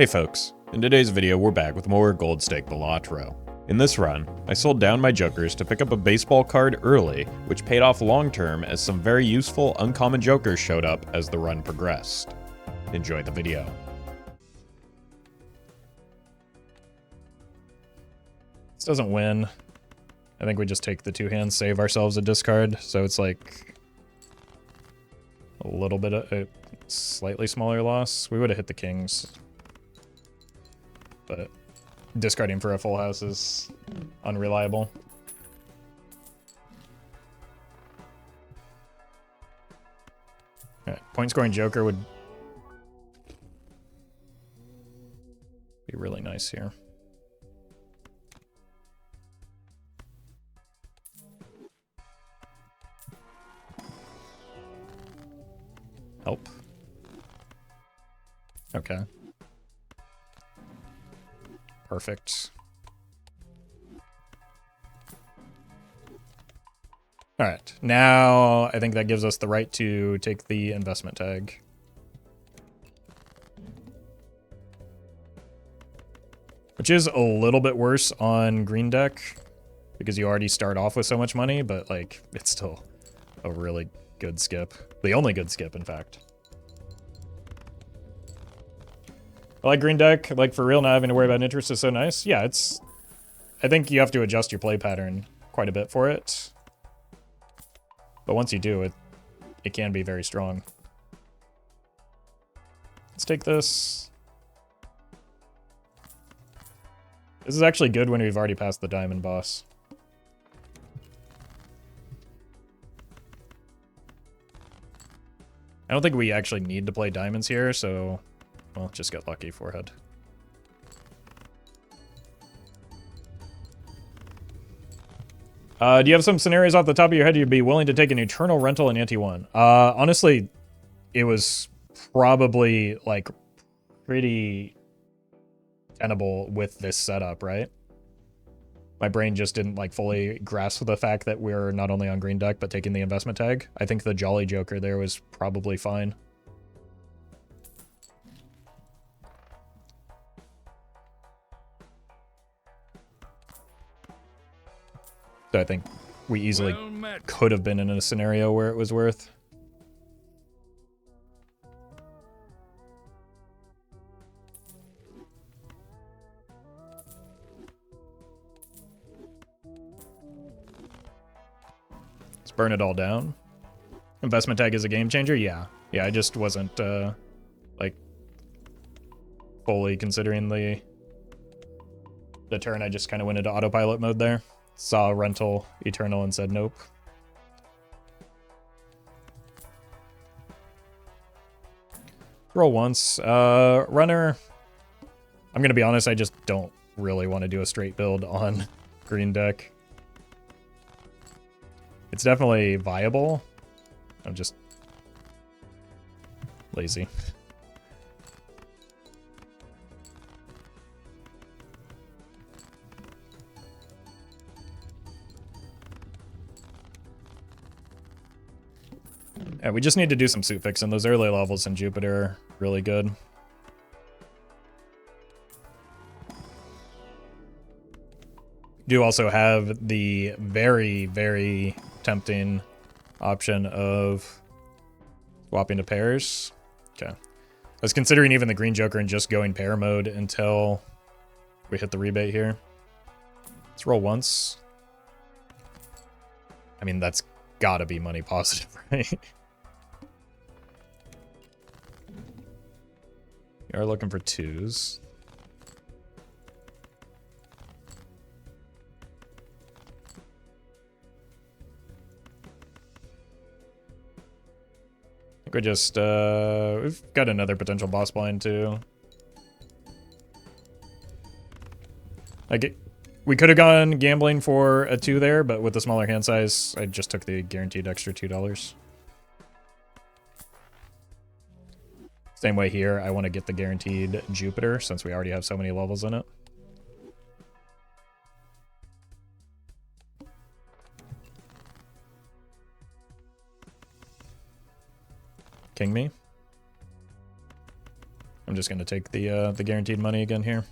Hey folks, in today's video we're back with more Gold Stake Balatro. In this run, I sold down my jokers to pick up a baseball card early, which paid off long term as some very useful uncommon jokers showed up as the run progressed. Enjoy the video. This doesn't win. I think we just take the two hands, save ourselves a discard, so it's like a little bit of a slightly smaller loss. We would have hit the kings, but discarding for a full house is unreliable. Alright, point scoring joker would be really nice here. Help. Okay. Perfect. All right, now I think that gives us the right to take the investment tag. Which is a little bit worse on green deck because you already start off with so much money, but like it's still a really good skip. The only good skip, in fact. I like green deck, like for real, not having to worry about interest is so nice. Yeah, it's... I think you have to adjust your play pattern quite a bit for it. But once you do, it can be very strong. Let's take this. This is actually good when we've already passed the diamond boss. I don't think we actually need to play diamonds here, so, well, just get lucky, forehead. Do you have some scenarios off the top of your head you'd be willing to take an eternal rental in ante 1? Honestly, it was probably, like, pretty tenable with this setup, right? My brain just didn't, like, fully grasp the fact that we're not only on green deck, but taking the investment tag. I think the Jolly Joker there was probably fine. So I think we easily could have been in a scenario where it was worth. Let's burn it all down. Investment tag is a game changer? Yeah. Yeah, I just wasn't, like, fully considering the turn. I just kind of went into autopilot mode there. Saw rental eternal and said nope. Roll once. Runner. I'm gonna be honest, I just don't really want to do a straight build on green deck. It's definitely viable. I'm just lazy. Yeah, we just need to do some suit fixing. Those early levels in Jupiter are really good. Do also have the very, very tempting option of swapping to pairs. Okay. I was considering even the green joker and just going pair mode until we hit the rebate here. Let's roll once. I mean, that's gotta be money positive, right? We are looking for twos. I think we just, we've got another potential boss blind too. Like, we could have gone gambling for a 2 there, but with the smaller hand size, I just took the guaranteed extra $2. Same way here, I want to get the guaranteed Jupiter since we already have so many levels in it. King me. I'm just gonna take the guaranteed money again here.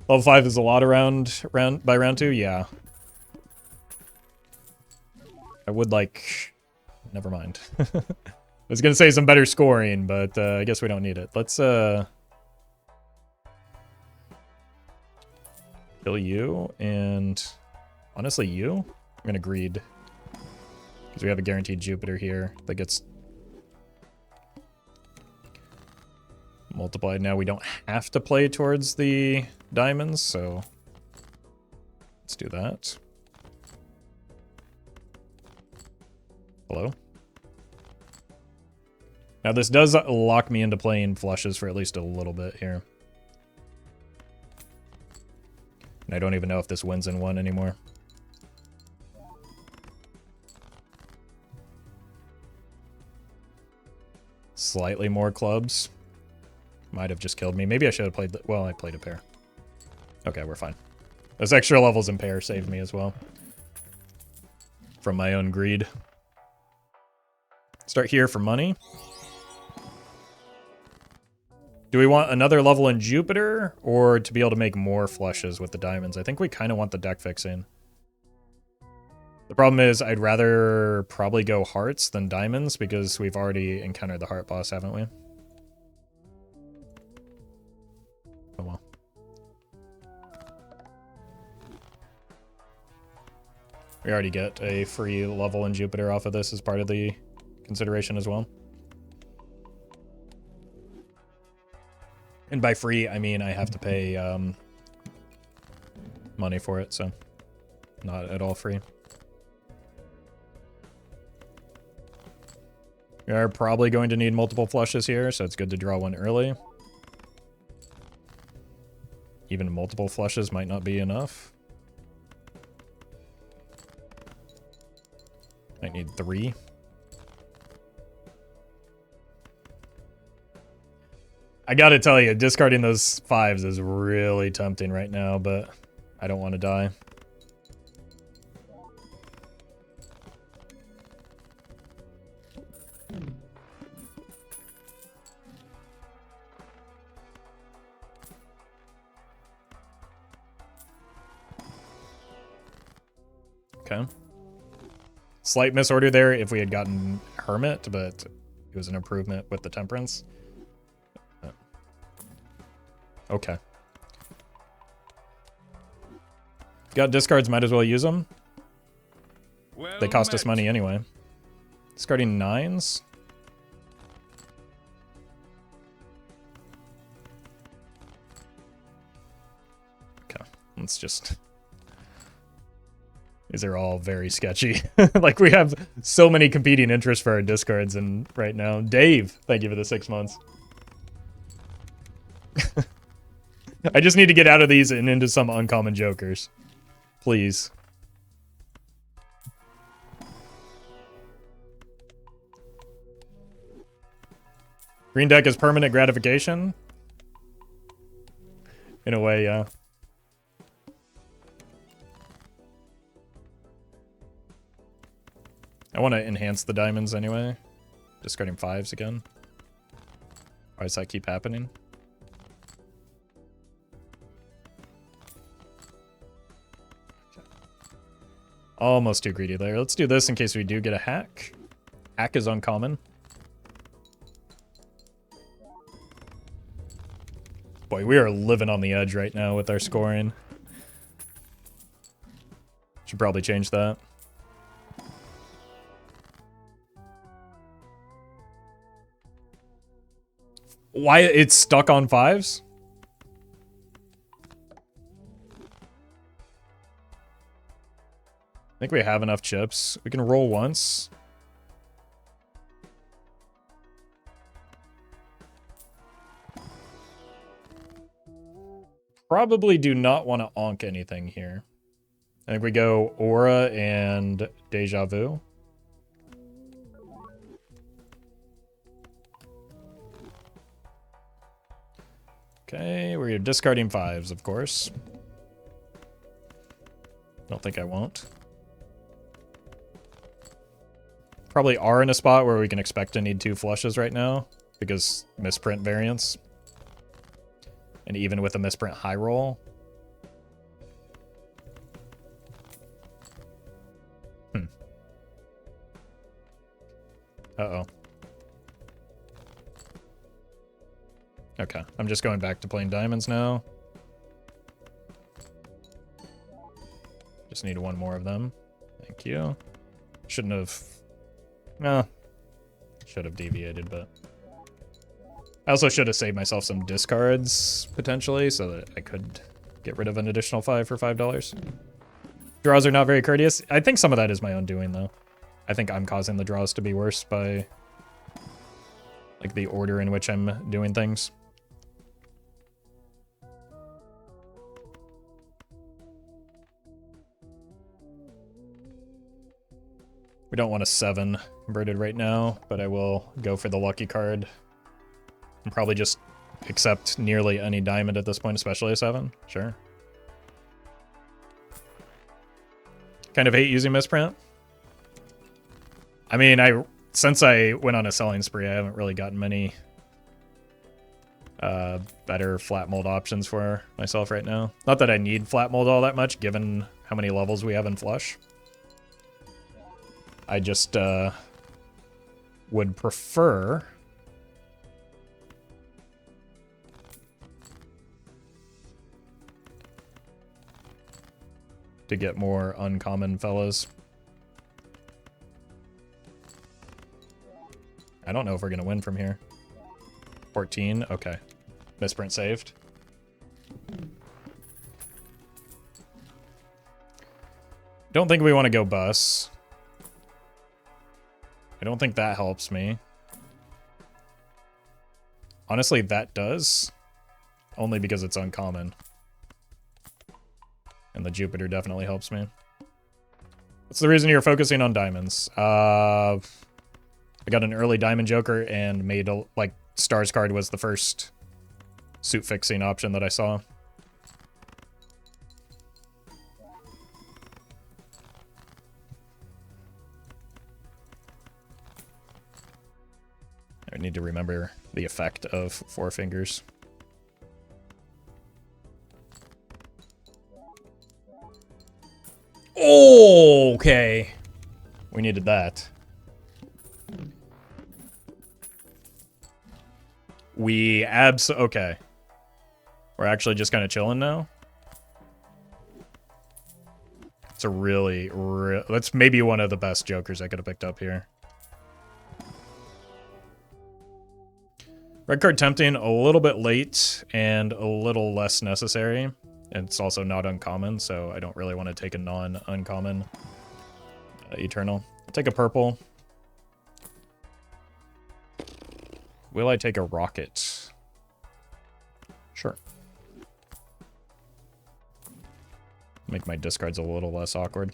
Level 5 is a lot by round 2, yeah. I would like... Never mind. I was gonna say some better scoring, but I guess we don't need it. Let's kill you, and honestly you? I'm gonna greed. Because we have a guaranteed Jupiter here that gets multiplied. Now we don't have to play towards the diamonds, so let's do that. Hello? Now this does lock me into playing flushes for at least a little bit here. And I don't even know if this wins in 1 anymore. Slightly more clubs. Might have just killed me. Maybe I should have played the... Well, I played a pair. Okay, we're fine. Those extra levels in pair saved me as well. From my own greed. Start here for money. Do we want another level in Jupiter, or to be able to make more flushes with the diamonds? I think we kind of want the deck fixing. The problem is I'd rather probably go hearts than diamonds, because we've already encountered the heart boss, haven't we? Oh well. We already get a free level in Jupiter off of this as part of the consideration as well. And by free, I mean I have to pay money for it, so not at all free. We are probably going to need multiple flushes here, so it's good to draw one early. Even multiple flushes might not be enough. Might need 3. I gotta tell you, discarding those 5s is really tempting right now, but I don't want to die. Okay. Slight misorder there if we had gotten Hermit, but it was an improvement with the Temperance. Okay. Got discards, might as well use them. Well, they cost us money anyway. Discarding 9s. Okay, let's just... These are all very sketchy. Like, we have so many competing interests for our discards and right now. Dave, thank you for the 6 months. I just need to get out of these and into some uncommon jokers. Please. Green deck is permanent gratification. In a way, yeah. I want to enhance the diamonds anyway. Discarding 5s again. Why does that keep happening? Almost too greedy there. Let's do this in case we do get a hack. Hack is uncommon. Boy, we are living on the edge right now with our scoring. Should probably change that. Why it's stuck on 5s? I think we have enough chips. We can roll once. Probably do not want to onk anything here. I think we go Aura and Deja Vu. Okay, we're discarding 5s, of course. Don't think I won't. Probably are in a spot where we can expect to need 2 flushes right now. because misprint variance. And even with a misprint high roll. Uh-oh. Okay, I'm just going back to playing diamonds now. Just need one more of them. Thank you. Shouldn't have... No. Should have deviated, but... I also should have saved myself some discards, potentially, so that I could get rid of an additional 5 for $5. Draws are not very courteous. I think some of that is my own doing, though. I think I'm causing the draws to be worse by... like, the order in which I'm doing things. We don't want a 7 converted right now, but I will go for the lucky card. And probably just accept nearly any diamond at this point, especially a 7. Sure. Kind of hate using misprint. I mean, since I went on a selling spree, I haven't really gotten many better flat mold options for myself right now. Not that I need flat mold all that much, given how many levels we have in Flush. I just would prefer to get more uncommon fellas. I don't know if we're gonna win from here. 14, okay. Misprint saved. Don't think we want to go bus. I don't think that helps me. Honestly, that does. Only because it's uncommon. And the Jupiter definitely helps me. What's the reason you're focusing on diamonds? I got an early diamond joker and made a, like, Stars card was the first suit fixing option that I saw. I need to remember the effect of 4 fingers. Oh, okay. We needed that. Okay. We're actually just kind of chilling now. It's a really, that's maybe one of the best jokers I could have picked up here. Red card tempting, a little bit late and a little less necessary. And it's also not uncommon, so I don't really want to take a non-uncommon Eternal. I'll take a purple. Will I take a rocket? Sure. Make my discards a little less awkward.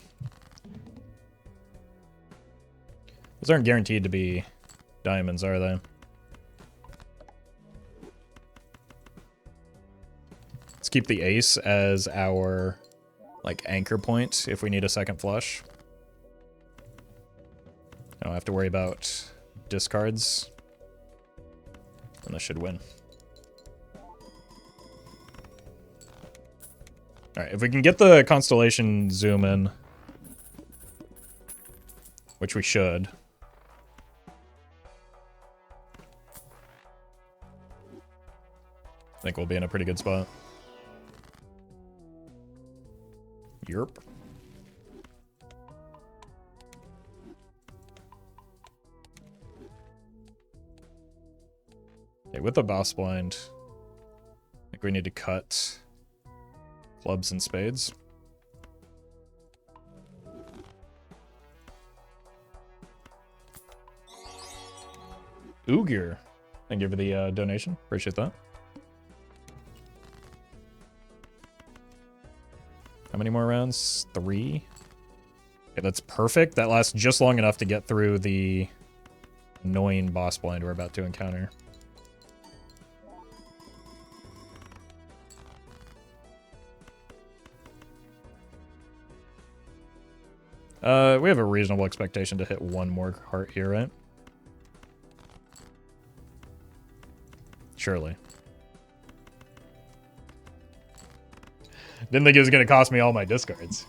Those aren't guaranteed to be diamonds, are they? Let's keep the ace as our, like, anchor point if we need a second flush. I don't have to worry about discards. And this should win. Alright, if we can get the constellation zoom in, which we should. I think we'll be in a pretty good spot. Yerp. Okay, with the boss blind, I think we need to cut clubs and spades. Ugyr. Thank you for the donation. Appreciate that. How many more rounds? 3. Okay, that's perfect. That lasts just long enough to get through the annoying boss blind we're about to encounter. We have a reasonable expectation to hit one more heart here, right? surely. Didn't think it was going to cost me all my discards.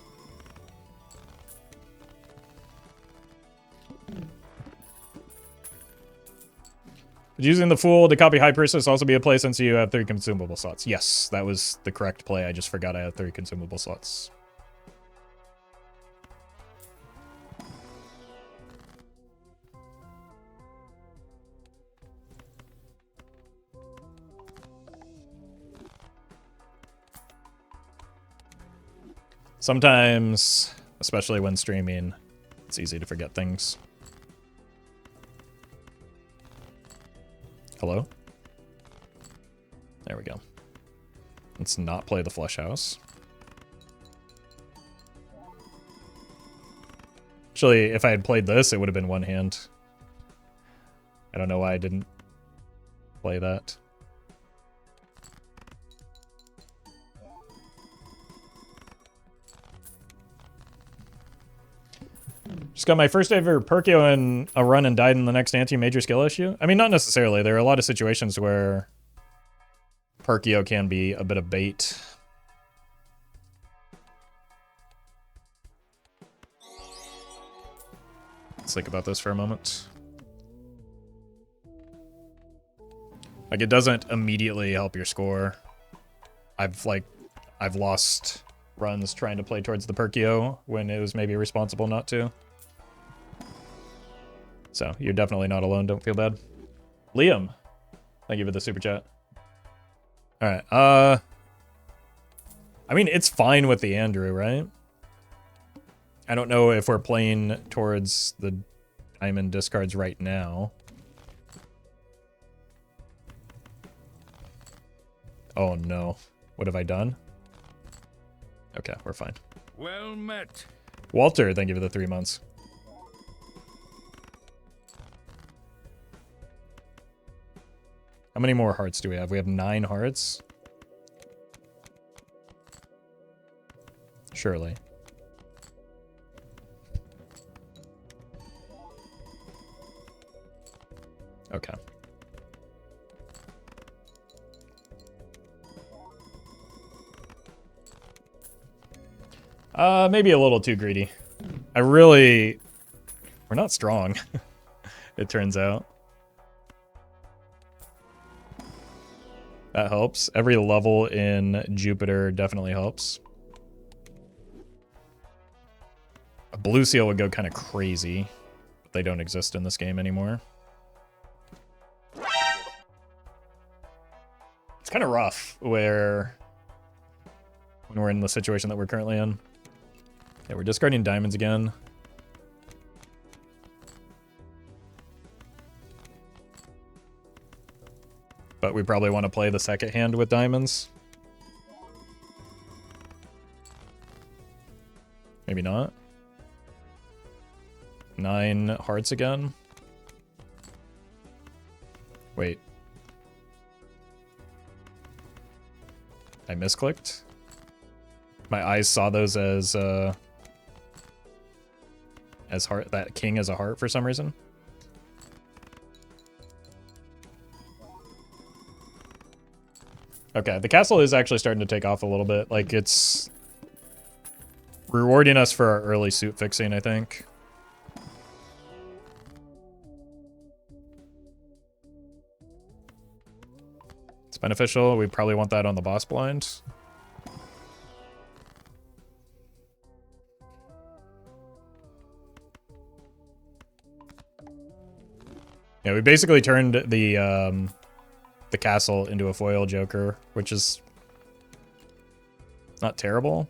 Would using the Fool to copy High Priestess also be a play since you have 3 consumable slots? Yes, that was the correct play. I just forgot I had 3 consumable slots. Sometimes, especially when streaming, it's easy to forget things. Hello? There we go. Let's not play the Flush House. Actually, if I had played this, it would have been one hand. I don't know why I didn't play that. Just got my first ever Perkio in a run and died in the next anti-major skill issue. I mean, not necessarily. There are a lot of situations where Perkio can be a bit of bait. Let's think about this for a moment. Like, it doesn't immediately help your score. I've lost runs trying to play towards the Perkio when it was maybe responsible not to. So, you're definitely not alone. Don't feel bad. Liam, thank you for the super chat. Alright, I mean, it's fine with the Andrew, right? I don't know if we're playing towards the diamond discards right now. Oh no. What have I done? Okay, we're fine. Well met. Walter, thank you for the 3 months. How many more hearts do we have? We have 9 hearts. Surely. Okay. Maybe a little too greedy. We're not strong, it turns out. That helps. Every level in Jupiter definitely helps. A blue seal would go kind of crazy, but they don't exist in this game anymore. It's kind of rough when we're in the situation that we're currently in. Okay, we're discarding diamonds again. But we probably want to play the second hand with diamonds. Maybe not. 9 hearts again. Wait. I misclicked? My eyes saw those as heart, that king as a heart for some reason. Okay, the castle is actually starting to take off a little bit. Like, it's rewarding us for our early suit fixing, I think. It's beneficial. We probably want that on the boss blind. Yeah, we basically turned the castle into a foil joker, which is not terrible.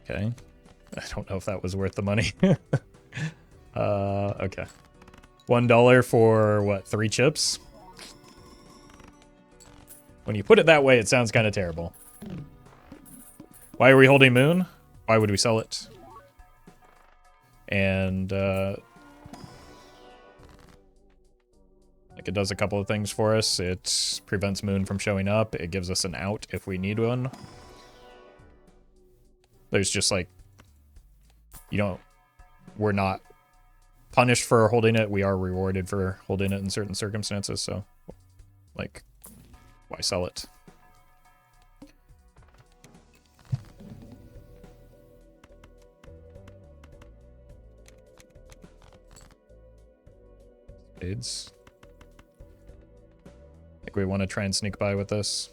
Okay. I don't know if that was worth the money. Okay. $1 for, what, 3 chips? When you put it that way, it sounds kind of terrible. Why are we holding Moon? Why would we sell it? And Like, it does a couple of things for us. It prevents Moon from showing up. It gives us an out if we need one. There's just, like, we're not punished for holding it. We are rewarded for holding it in certain circumstances. So, like, why sell it? Spades. I think we want to try and sneak by with this.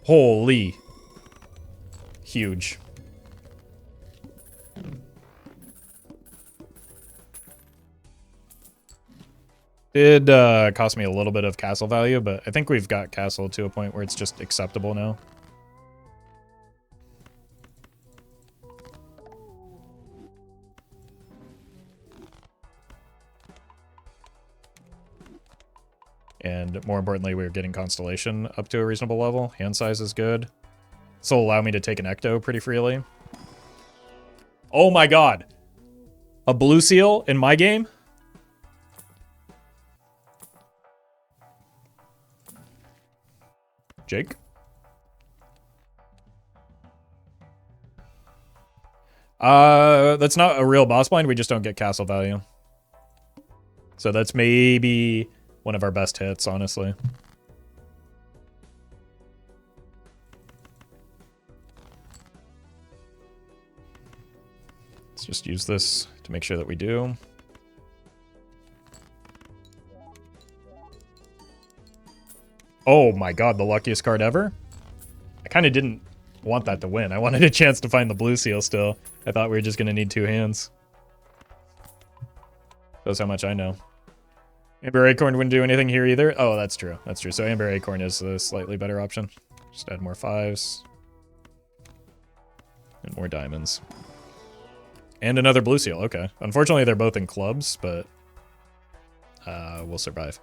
Holy. Huge. Did cost me a little bit of castle value, but I think we've got castle to a point where it's just acceptable now. And more importantly, we're getting constellation up to a reasonable level. Hand size is good. This will allow me to take an ecto pretty freely. Oh my god! A blue seal in my game? Jake? That's not a real boss blind. We just don't get castle value. So that's maybe one of our best hits, honestly. Let's just use this to make sure that we do. Oh my god, the luckiest card ever? I kind of didn't want that to win. I wanted a chance to find the blue seal still. I thought we were just going to need 2 hands. Shows how much I know. Amber Acorn wouldn't do anything here either. Oh, that's true. That's true. So Amber Acorn is the slightly better option. Just add more 5s. And more diamonds. And another blue seal. Okay. Unfortunately, they're both in clubs, but we'll survive.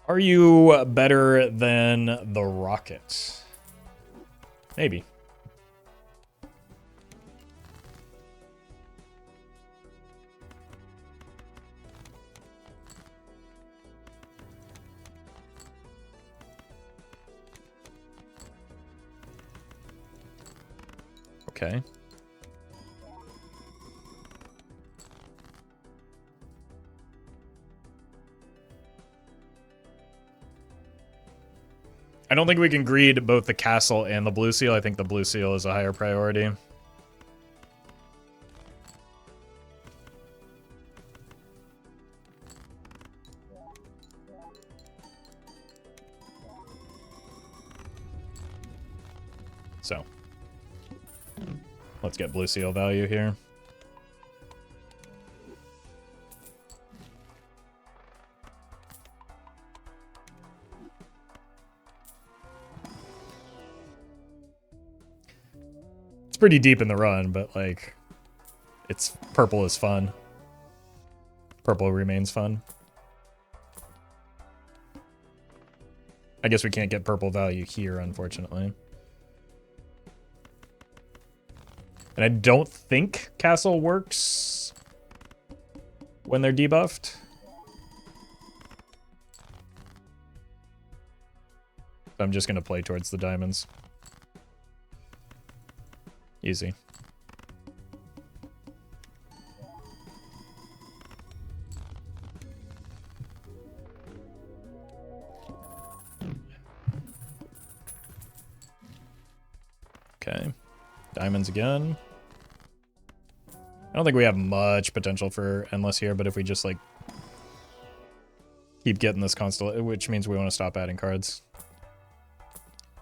Are you better than the Rocket? Maybe. Okay. I don't think we can greed both the castle and the blue seal. I think the blue seal is a higher priority. So, let's get blue seal value here. Pretty deep in the run, but like, it's purple is fun. Purple remains fun. I guess we can't get purple value here, unfortunately. And I don't think castle works when they're debuffed. I'm just gonna play towards the diamonds. Easy. Okay. Diamonds again. I don't think we have much potential for endless here, but if we just, like, keep getting this constellation, which means we want to stop adding cards.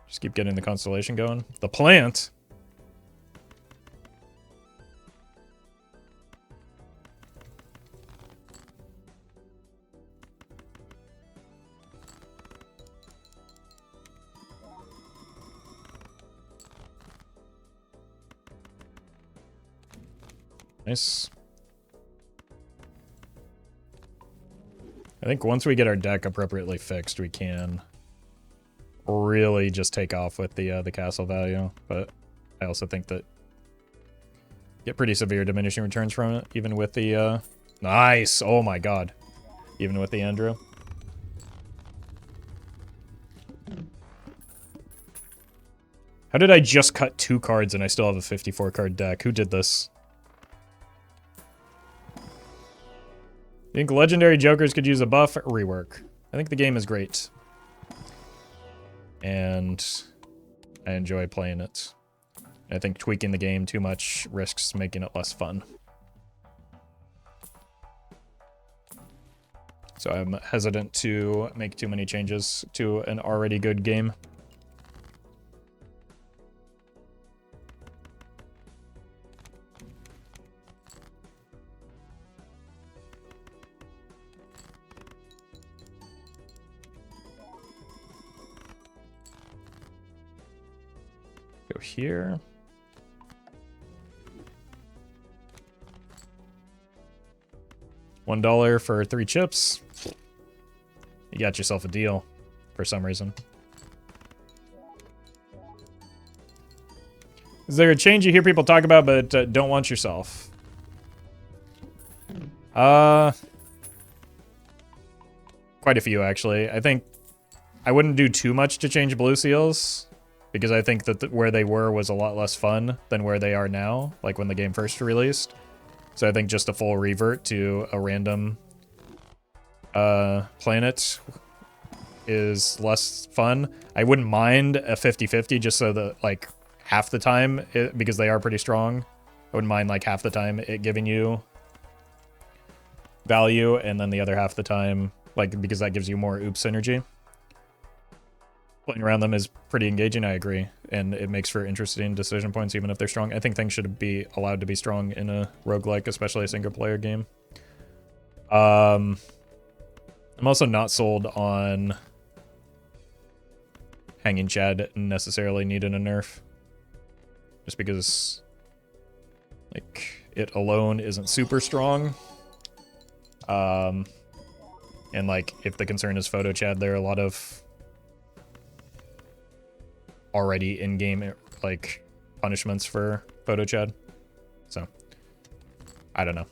Just keep getting the constellation going. The plant! Nice. I think once we get our deck appropriately fixed, we can really just take off with the castle value. But I also think that get pretty severe diminishing returns from it, even with the, nice! Oh my god. Even with the Andrew. How did I just cut 2 cards and I still have a 54 card deck? Who did this? Think legendary jokers could use a buff? Rework. I think the game is great. And I enjoy playing it. I think tweaking the game too much risks making it less fun. So I'm hesitant to make too many changes to an already good game. Go here. $1 for 3 chips. You got yourself a deal for some reason. Is there a change you hear people talk about but don't want yourself? Quite a few, actually. I think I wouldn't do too much to change blue seals, because I think that where they were was a lot less fun than where they are now, like when the game first released. So I think just a full revert to a random planet is less fun. I wouldn't mind a 50-50 just so that, like, half the time, because they are pretty strong, I wouldn't mind, like, half the time it giving you value, and then the other half the time, like, because that gives you more oops synergy. Playing around them is pretty engaging, I agree, and it makes for interesting decision points even if they're strong. I think things should be allowed to be strong in a roguelike, especially a single-player game. I'm also not sold on Hanging Chad necessarily needing a nerf, just because, like, it alone isn't super strong. And, like, if the concern is photo Chad, there are a lot of already in-game, like, punishments for photo Chad. So, I don't know.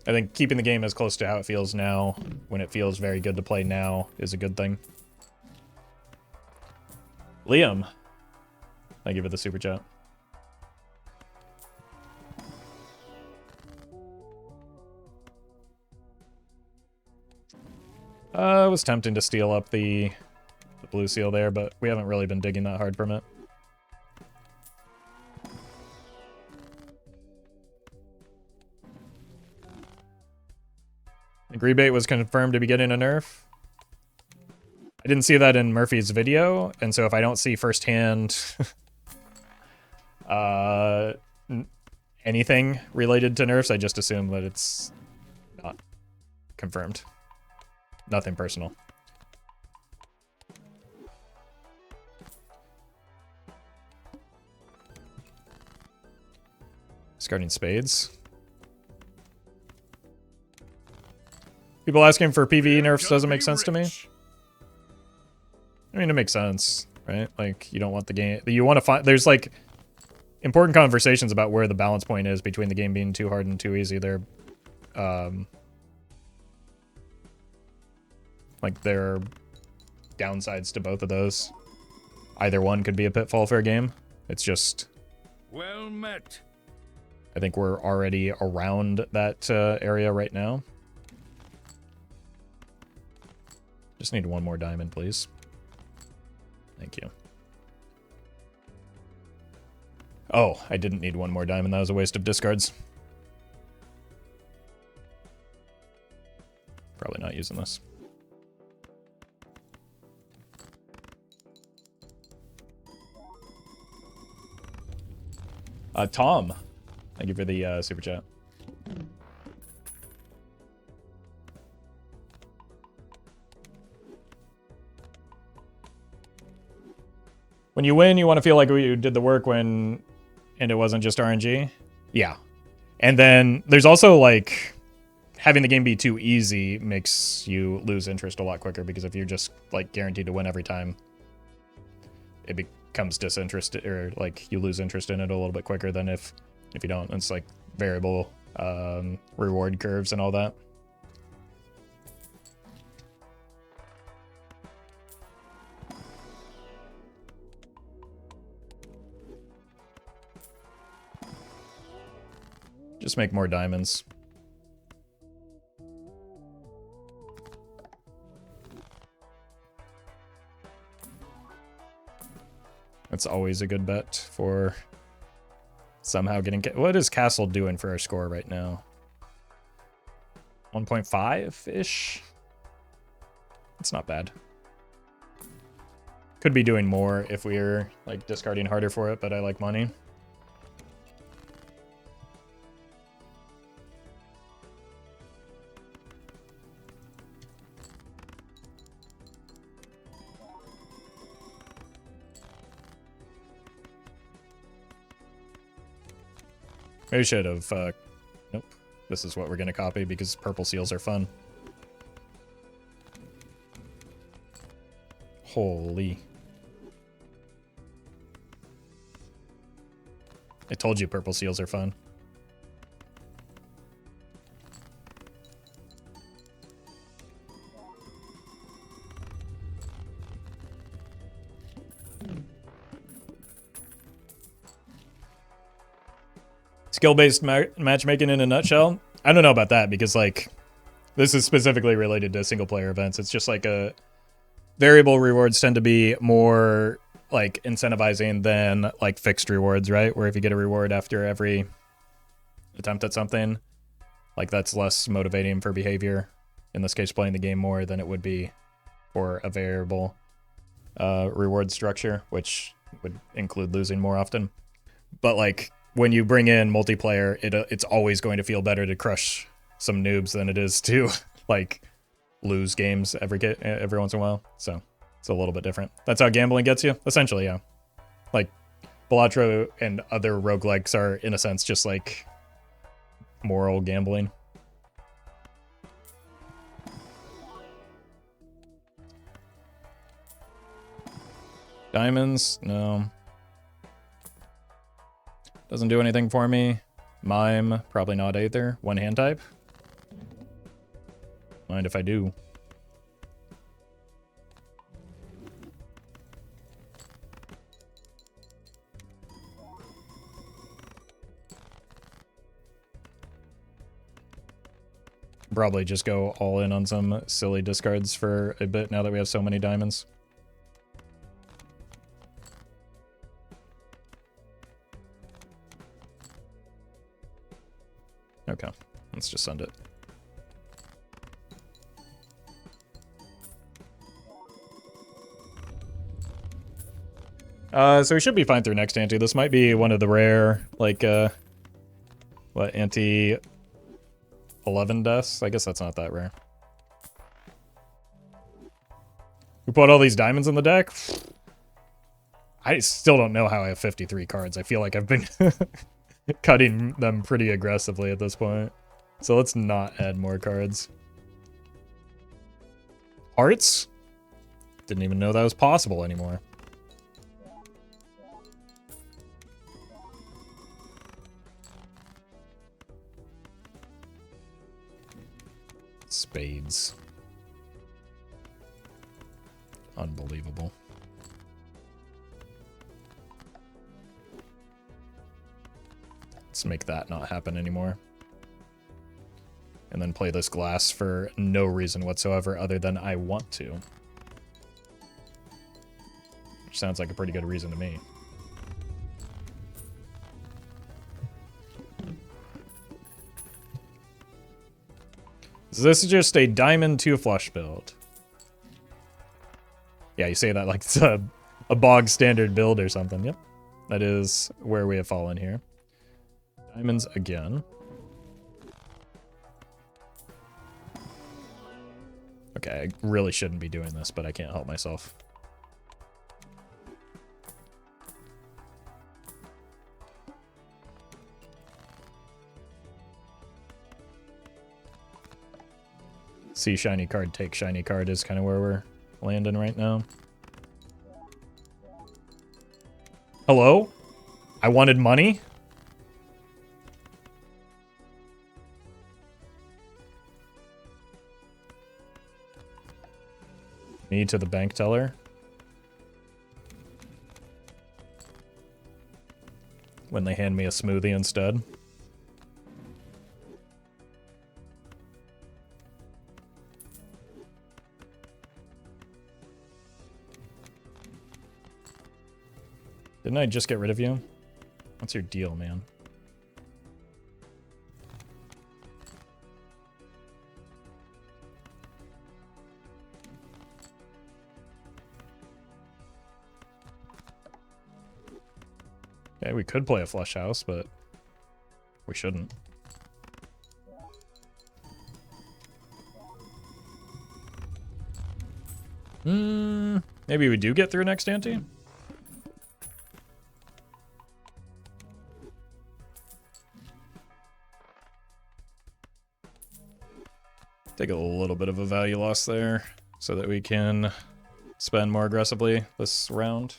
I think keeping the game as close to how it feels now, when it feels very good to play now, is a good thing. Liam, thank you for the super chat. It was tempting to steal up the blue seal there, but we haven't really been digging that hard from it. I think rebate was confirmed to be getting a nerf. I didn't see that in Murphy's video, and so if I don't see firsthand anything related to nerfs, I just assume that it's not confirmed. Nothing personal. Discarding spades. People asking for PvE nerfs doesn't make sense to me. I mean, it makes sense, right? Like, you don't want the game... You want to find... There's, like, important conversations about where the balance point is between the game being too hard and too easy. There are downsides to both of those. Either one could be a pitfall for a game. It's just... Well met. I think we're already around that area right now. Just need one more diamond, please. Thank you. Oh, I didn't need one more diamond. That was a waste of discards. Probably not using this. Tom, thank you for the super chat. When you win, you want to feel like you did the work and it wasn't just RNG. Yeah. And then there's also, like, having the game be too easy makes you lose interest a lot quicker, because if you're just, like, guaranteed to win every time, it becomes disinterested, or like you lose interest in it a little bit quicker than if you don't. It's like variable reward curves and all that. Just make more diamonds. That's always a good bet for somehow getting... What is Castle doing for our score right now? 1.5-ish? It's not bad. Could be doing more if we were like discarding harder for it, but I like money. Maybe should have, nope. This is what we're going to copy because purple seals are fun. Holy. I told you purple seals are fun. Skill-based matchmaking in a nutshell? I don't know about that because, like, this is specifically related to single-player events. It's just like variable rewards tend to be more, like, incentivizing than, like, fixed rewards, right? Where if you get a reward after every attempt at something, like, that's less motivating for behavior. In this case, playing the game more than it would be for a variable reward structure, which would include losing more often. But, like, when you bring in multiplayer, it's always going to feel better to crush some noobs than it is to like lose games every once in a while. So it's a little bit different. That's how gambling gets you, essentially. Yeah, like Balatro and other roguelikes are in a sense just like moral gambling. Diamonds, no. Doesn't do anything for me. Mime, probably not either. One hand type. Mind if I do. Probably just go all in on some silly discards for a bit now that we have so many diamonds. Okay, let's just send it. So we should be fine through next ante. This might be one of the rare, like, what, ante 11 deaths? I guess that's not that rare. We put all these diamonds in the deck? I still don't know how I have 53 cards. I feel like I've been cutting them pretty aggressively at this point. So let's not add more cards. Hearts? Didn't even know that was possible anymore. Spades. Unbelievable. Let's make that not happen anymore. And then play this glass for no reason whatsoever other than I want to. Which sounds like a pretty good reason to me. So this is just a diamond 2 flush build. Yeah, you say that like it's a bog standard build or something. Yep. That is where we have fallen here. Diamonds again. Okay, I really shouldn't be doing this, but I can't help myself. See shiny card, take shiny card is kind of where we're landing right now. Hello? I wanted money? Me to the bank teller. When they hand me a smoothie instead. Didn't I just get rid of you? What's your deal, man? Okay, we could play a flush house, but we shouldn't. Maybe we do get through next ante? Take a little bit of a value loss there so that we can spend more aggressively this round.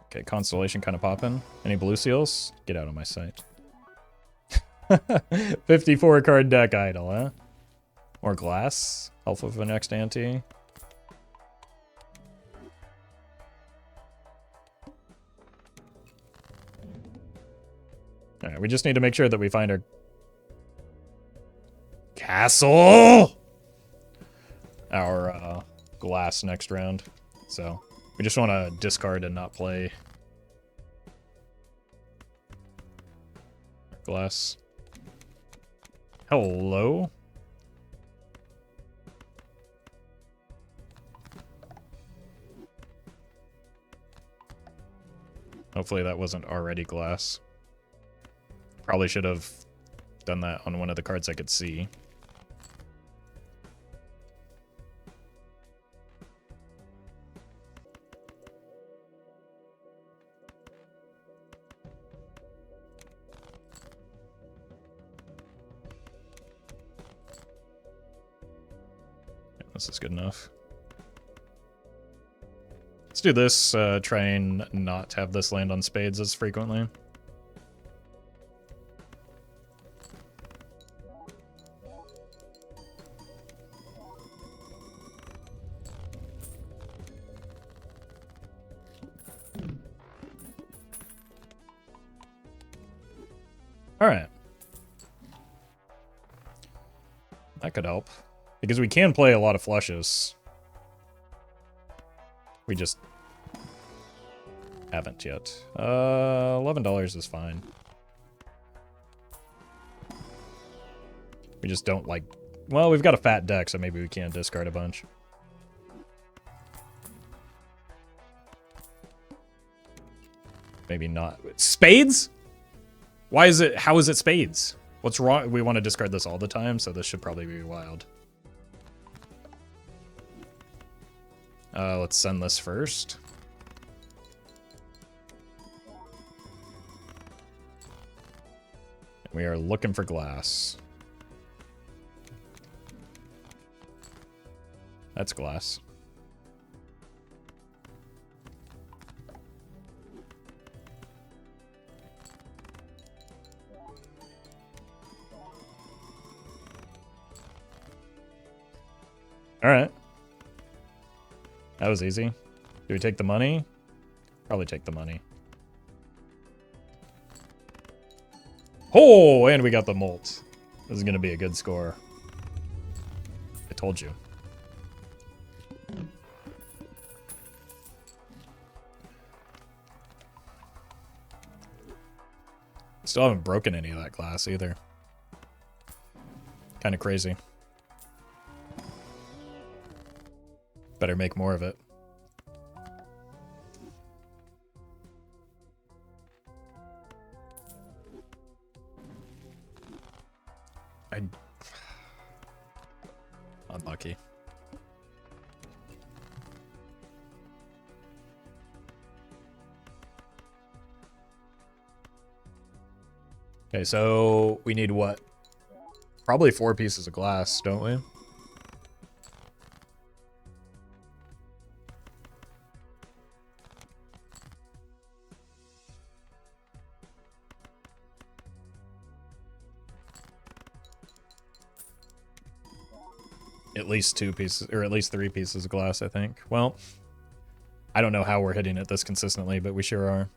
Okay, Constellation kind of popping. Any blue seals? Get out of my sight. 54 card deck idle, huh? More glass. Alpha for the next ante. Alright, we just need to make sure that we find our castle! Our glass next round. So, we just want to discard and not play glass. Hello? Hopefully that wasn't already glass. Probably should have done that on one of the cards I could see. Yeah, this is good enough. Let's do this, try and not have this land on spades as frequently. Alright. That could help. Because we can play a lot of flushes. We just haven't yet. $11 is fine. We just don't like... Well, we've got a fat deck, so maybe we can discard a bunch. Maybe not. Spades? Why is it... How is it spades? What's wrong? We want to discard this all the time, so this should probably be wild. Let's send this first. We are looking for glass. That's glass. All right. That was easy. Do we take the money? Probably take the money. Oh, and we got the molt. This is going to be a good score. I told you. Still haven't broken any of that glass either. Kind of crazy. Better make more of it. Unlucky. Okay, so we need what? Probably 4 pieces of glass, don't we? at least 2 pieces, or at least 3 pieces of glass, I think. Well, I don't know how we're hitting it this consistently, but we sure are.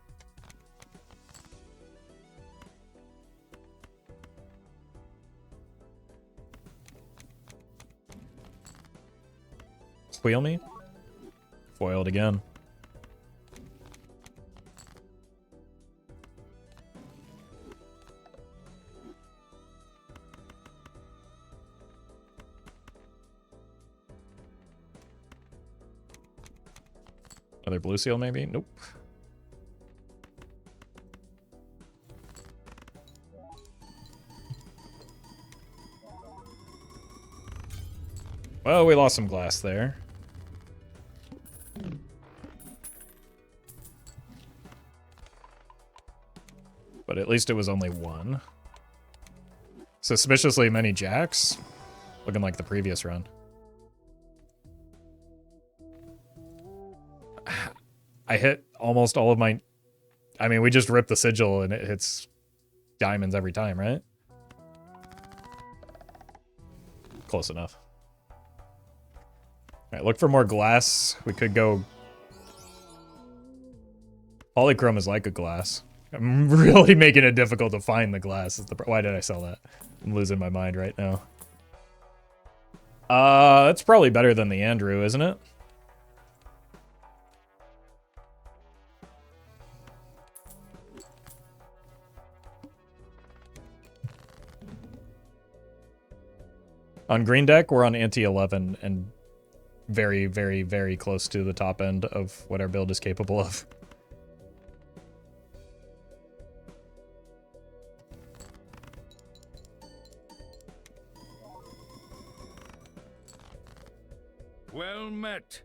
Wheel me? Foiled again. Another blue seal, maybe? Nope. Well, we lost some glass there. But at least it was only 1. Suspiciously many jacks. Looking like the previous round. I hit almost all of my... I mean, we just ripped the sigil and it hits diamonds every time, right? Close enough. Alright, look for more glass. We could go... Polychrome is like a glass. I'm really making it difficult to find the glass. Why did I sell that? I'm losing my mind right now. It's probably better than the Andrew, isn't it? On green deck, we're on ante 11 and very, very, very close to the top end of what our build is capable of. Well met.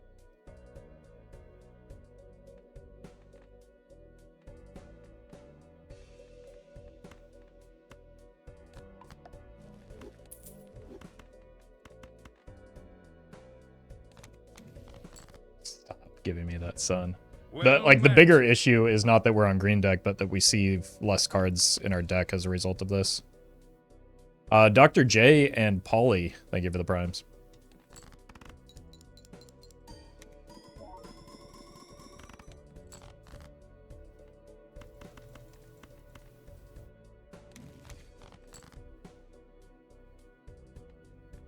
Stop giving me that sun. Well The met. bigger issue is not that we're on green deck, but that we see less cards in our deck as a result of this. Dr. J and Polly, thank you for the primes.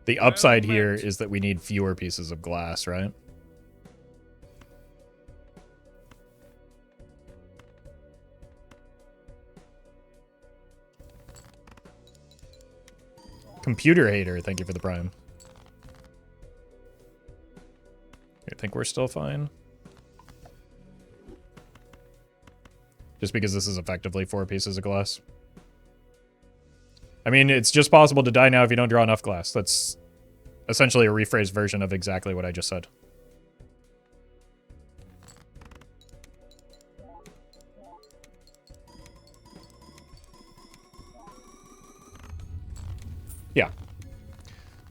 The upside here is that we need fewer pieces of glass, right? Computer hater, thank you for the prime. I think we're still fine. Just because this is effectively 4 pieces of glass. I mean, it's just possible to die now if you don't draw enough glass. That's essentially a rephrased version of exactly what I just said. Yeah.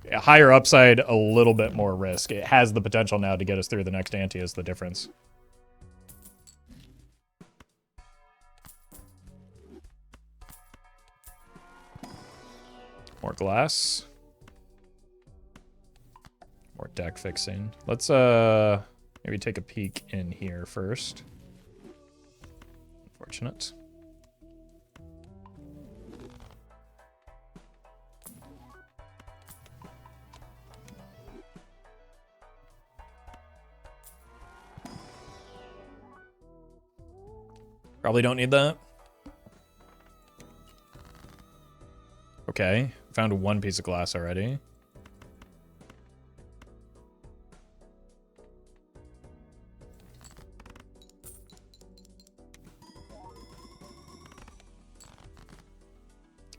A higher upside, a little bit more risk. It has the potential now to get us through the next ante is the difference. More glass. More deck fixing. Let's maybe take a peek in here first. Unfortunate. Probably don't need that. Okay, found 1 piece of glass already.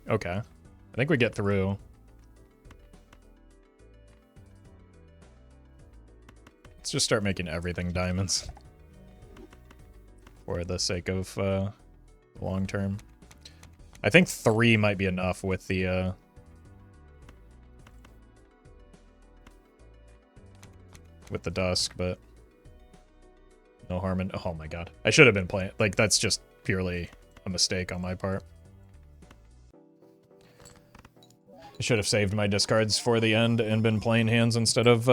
Okay, I think we get through. Let's just start making everything diamonds. For the sake of long term. I think 3 might be enough with the dusk, but no harm in... Oh my god. I should have been playing... Like, that's just purely a mistake on my part. I should have saved my discards for the end and been playing hands instead of,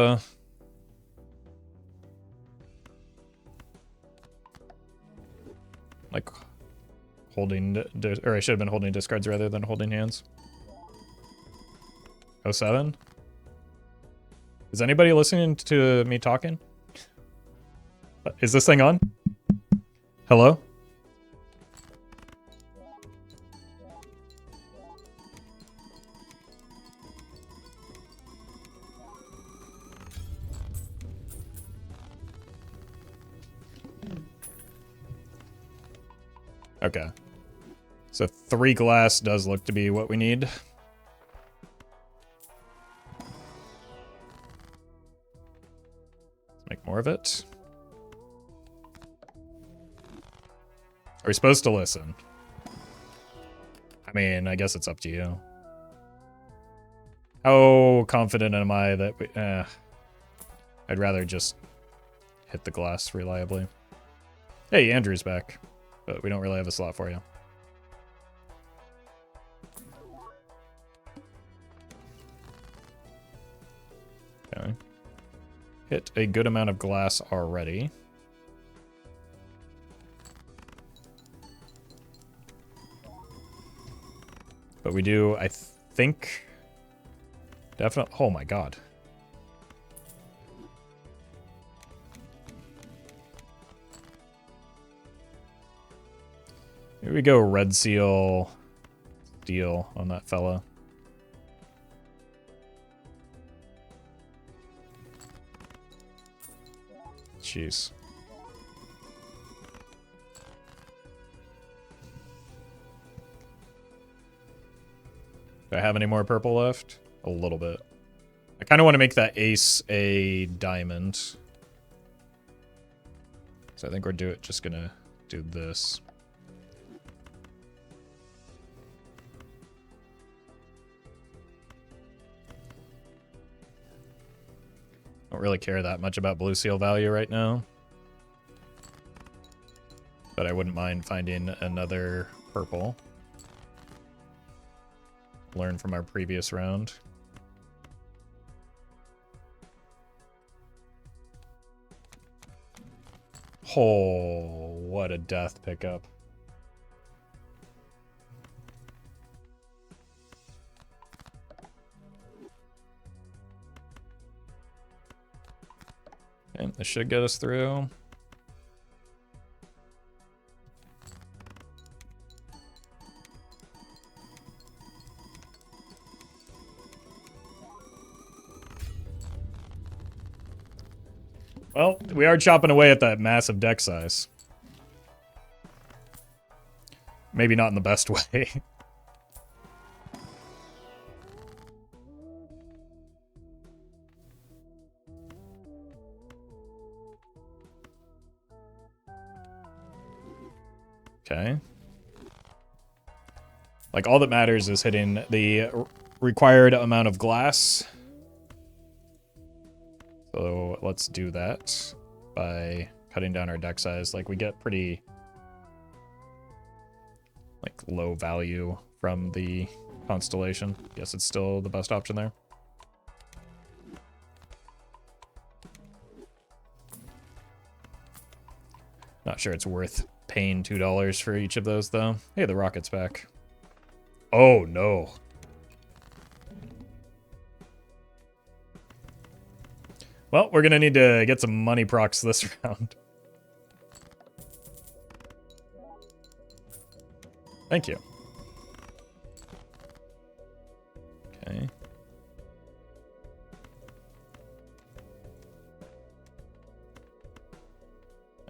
like, holding, or I should have been holding discards rather than holding hands. 07? Is anybody listening to me talking? Is this thing on? Hello? Okay. So 3 glass does look to be what we need. Let's make more of it. Are we supposed to listen? I mean, I guess it's up to you. How confident am I that we... I'd rather just hit the glass reliably. Hey, Andrew's back. But we don't really have a slot for you. Okay. Hit a good amount of glass already. But we do, I think... Definitely... Oh my god. Here we go, red seal deal on that fella. Jeez. Do I have any more purple left? A little bit. I kind of want to make that ace a diamond. So I think we're just gonna do this. Don't really care that much about blue seal value right now. But I wouldn't mind finding another purple. Learn from our previous round. Oh, what a death pickup. Okay, this should get us through. Well, we are chopping away at that massive deck size. Maybe not in the best way. Okay. Like, all that matters is hitting the required amount of glass. So let's do that by cutting down our deck size. Like, we get pretty, like, low value from the constellation. Guess it's still the best option there. Not sure it's worth paying $2 for each of those, though. Hey, the rocket's back. Oh, no. Well, we're going to need to get some money procs this round. Thank you. Okay.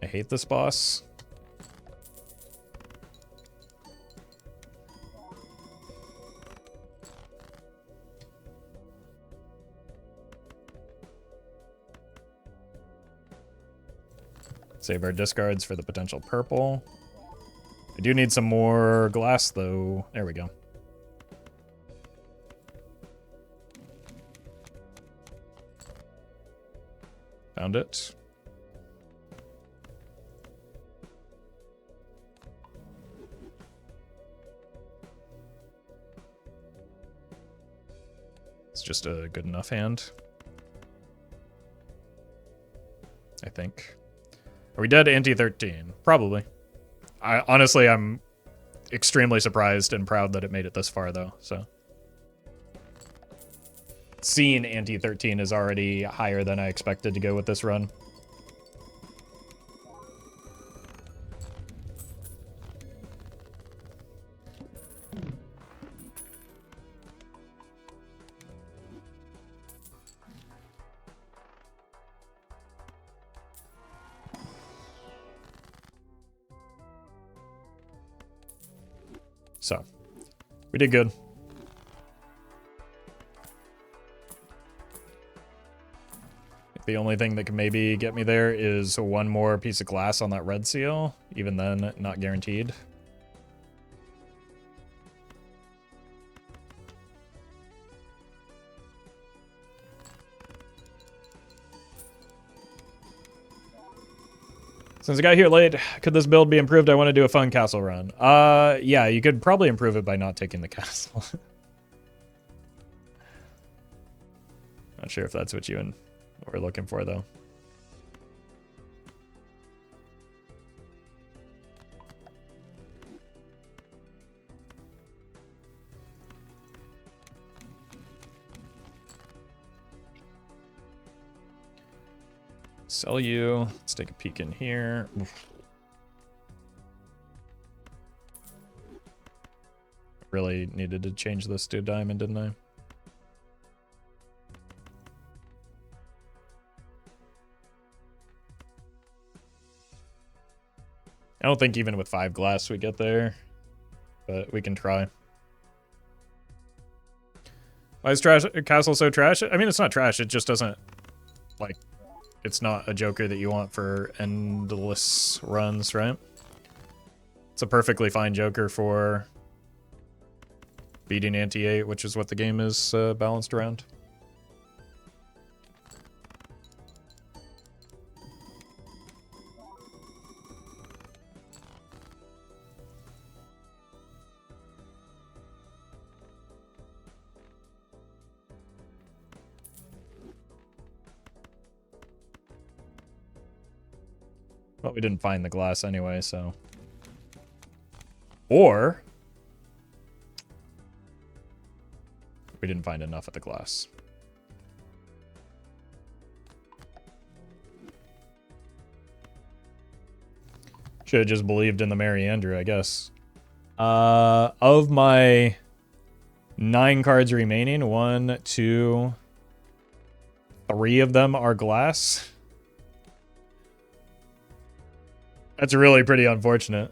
I hate this boss. Save our discards for the potential purple. I do need some more glass, though. There we go. Found it. just a good enough hand. I think. Are we dead ante 13? Probably. Honestly, I'm extremely surprised and proud that it made it this far, though, so. Seeing ante 13 is already higher than I expected to go with this run. So, we did good. The only thing that can maybe get me there is one more piece of glass on that red seal. Even then, not guaranteed. Since I got here late, could this build be improved? I want to do a fun castle run. Yeah, you could probably improve it by not taking the castle. Not sure if that's what you and we're looking for, though. Sell you. Let's take a peek in here. Oof. Really needed to change this to a diamond, didn't I? I don't think even with 5 glass we get there, but we can try. Why is Castle so trash? I mean, it's not trash. It just doesn't, like, it's not a Joker that you want for endless runs, right? It's a perfectly fine Joker for beating ante 8, which is what the game is balanced around. Well, we didn't find the glass anyway, so. Or we didn't find enough of the glass. Should have just believed in the Mary Andrew, I guess. Of my 9 cards remaining, 1, 2, 3 of them are glass. That's really pretty unfortunate.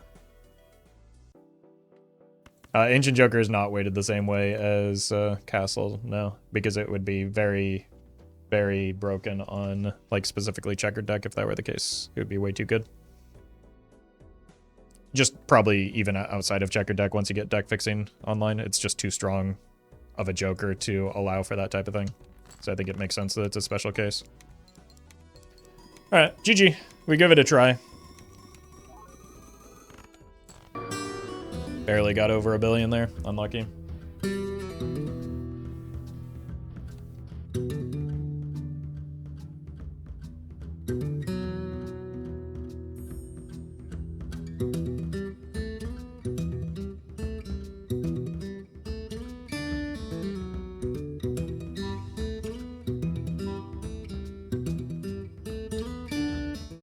Ancient Joker is not weighted the same way as Castle, no, because it would be very, very broken on, like, specifically checkered deck if that were the case. It would be way too good. Just probably even outside of checkered deck, once you get deck fixing online, it's just too strong of a Joker to allow for that type of thing. So I think it makes sense that it's a special case. All right, GG. We give it a try. Barely got over $1 billion there. Unlucky.